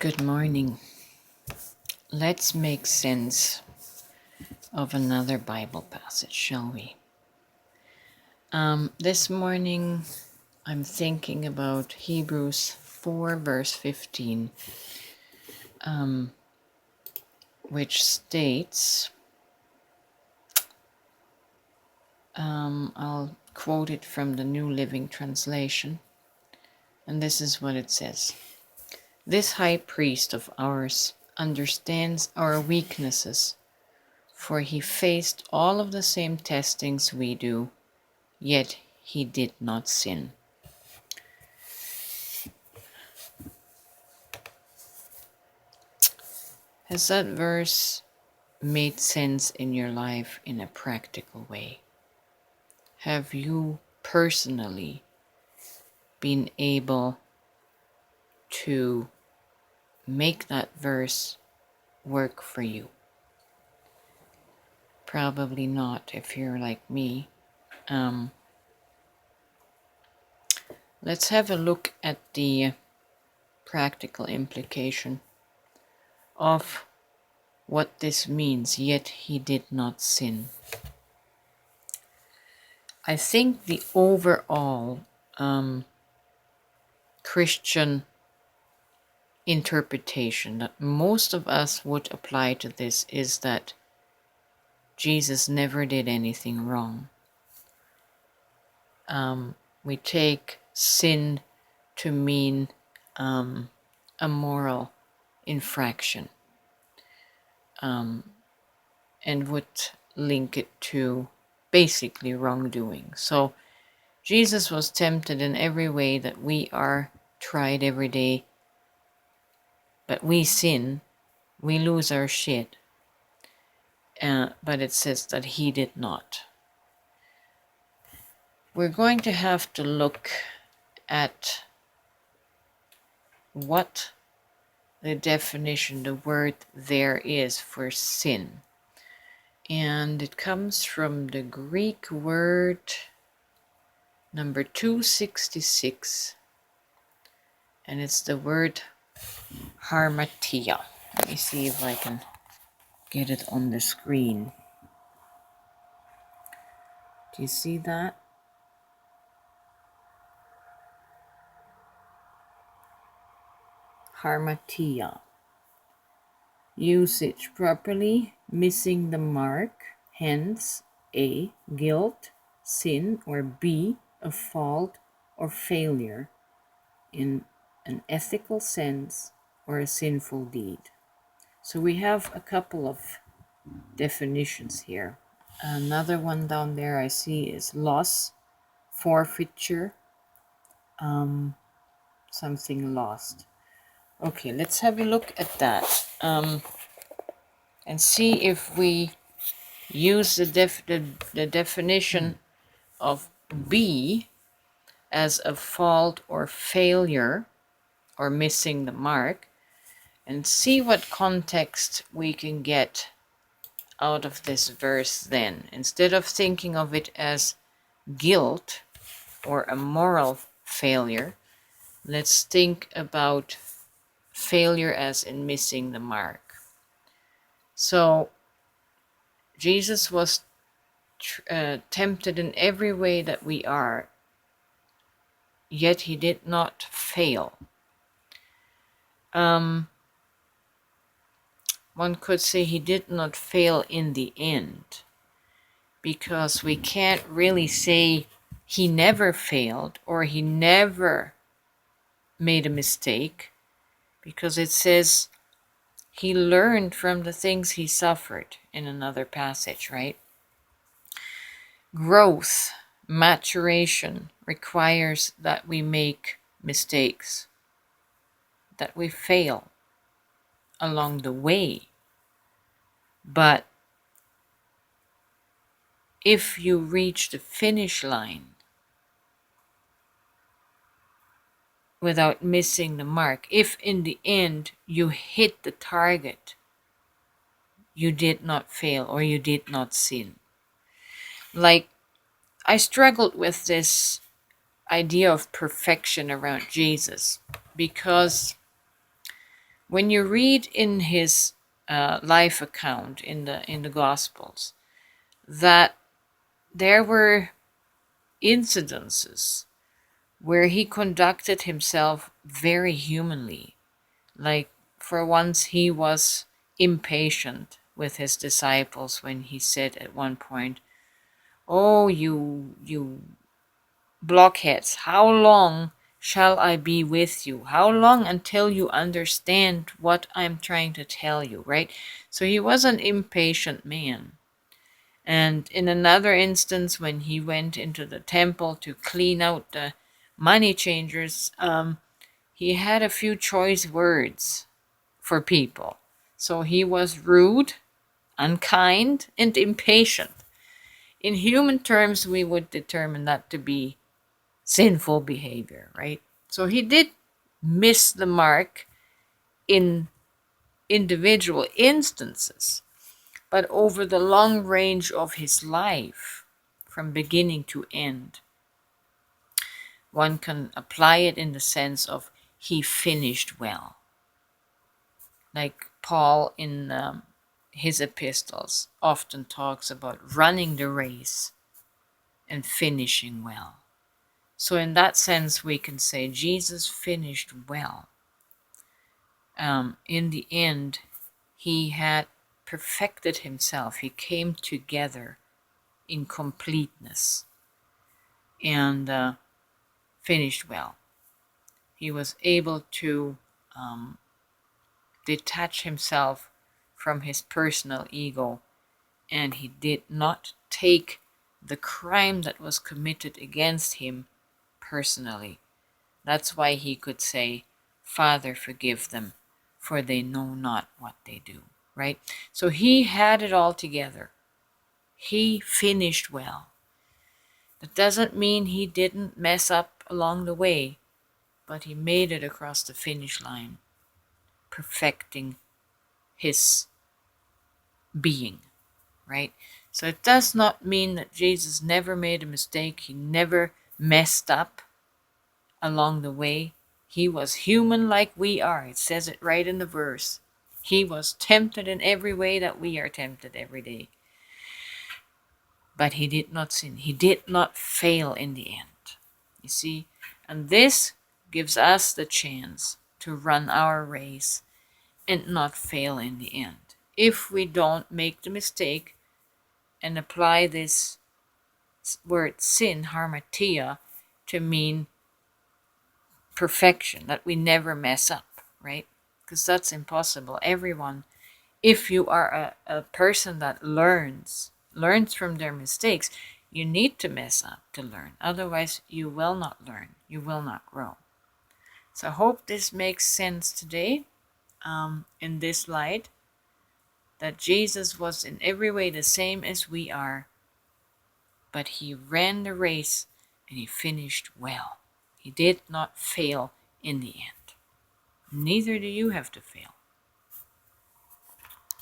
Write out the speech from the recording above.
Good morning. Let's make sense of another Bible passage, shall we? This morning I'm thinking about Hebrews 4 verse 15, which states, I'll quote it from the New Living Translation, and this is what it says. This high priest of ours understands our weaknesses, for he faced all of the same testings we do, yet he did not sin. Has that verse made sense in your life in a practical way? Have you personally been able to make that verse work for you? Probably not if you're like me. Let's have a look at the practical implication of what this means, yet he did not sin. I think the overall Christian interpretation that most of us would apply to this is that Jesus never did anything wrong. We take sin to mean a moral infraction, and would link it to basically wrongdoing. So Jesus was tempted in every way that we are, tried every day, but we sin, we lose our shit. But it says that he did not. We're going to have to look at what the definition, the word there is for sin. And it comes from the Greek word number 266. And it's the word harmatia. Let me see if I can get it on the screen. Do you see that? Harmatia. Usage properly, missing the mark, hence A, guilt, sin, or B, a fault or failure in an ethical sense or a sinful deed. So we have a couple of definitions here. Another one down there I see is loss, forfeiture, something lost. Okay, let's have a look at that and see if we use the definition of B as a fault or failure or missing the mark, and see what context we can get out of this verse then. Instead of thinking of it as guilt or a moral failure, let's think about failure as in missing the mark. So Jesus was tempted in every way that we are, yet he did not fail. One could say he did not fail in the end, because we can't really say he never failed or he never made a mistake, because it says he learned from the things he suffered in another passage, right? Growth, maturation requires that we make mistakes, that we fail along the way. But if you reach the finish line without missing the mark, if in the end you hit the target, you did not fail or you did not sin. Like, I struggled with this idea of perfection around Jesus, because When you read in his life account in the Gospels that there were incidences where he conducted himself very humanly. Like, for once, he was impatient with his disciples when he said at one point, "Oh, you blockheads, how long shall I be with you? How long until you understand what I'm trying to tell you," right? So he was an impatient man. And in another instance, when he went into the temple to clean out the money changers, he had a few choice words for people. So he was rude, unkind, and impatient. In human terms, we would determine that to be sinful behavior, right? So he did miss the mark in individual instances, but over the long range of his life, from beginning to end, one can apply it in the sense of he finished well. Like Paul in his epistles often talks about running the race and finishing well. So in that sense, we can say Jesus finished well. In the end, he had perfected himself. He came together in completeness and finished well. He was able to detach himself from his personal ego, and he did not take the crime that was committed against him personally. That's why he could say, "Father, forgive them, for they know not what they do," right? So he had it all together. He finished well. That doesn't mean he didn't mess up along the way, but he made it across the finish line, perfecting his being, right? So it does not mean that Jesus never made a mistake. He never messed up along the way. He was human like we are. It says it right in the verse. He was tempted in every way that we are tempted every day. But he did not sin. He did not fail in the end. You see? And this gives us the chance to run our race and not fail in the end. If we don't make the mistake and apply this word sin, harmatia, to mean perfection, that we never mess up, right? Because that's impossible. Everyone, if you are a person that learns from their mistakes, you need to mess up to learn. Otherwise, you will not learn. You will not grow. So I hope this makes sense today in this light, that Jesus was in every way the same as we are, but he ran the race and he finished well. He did not fail in the end. Neither do you have to fail.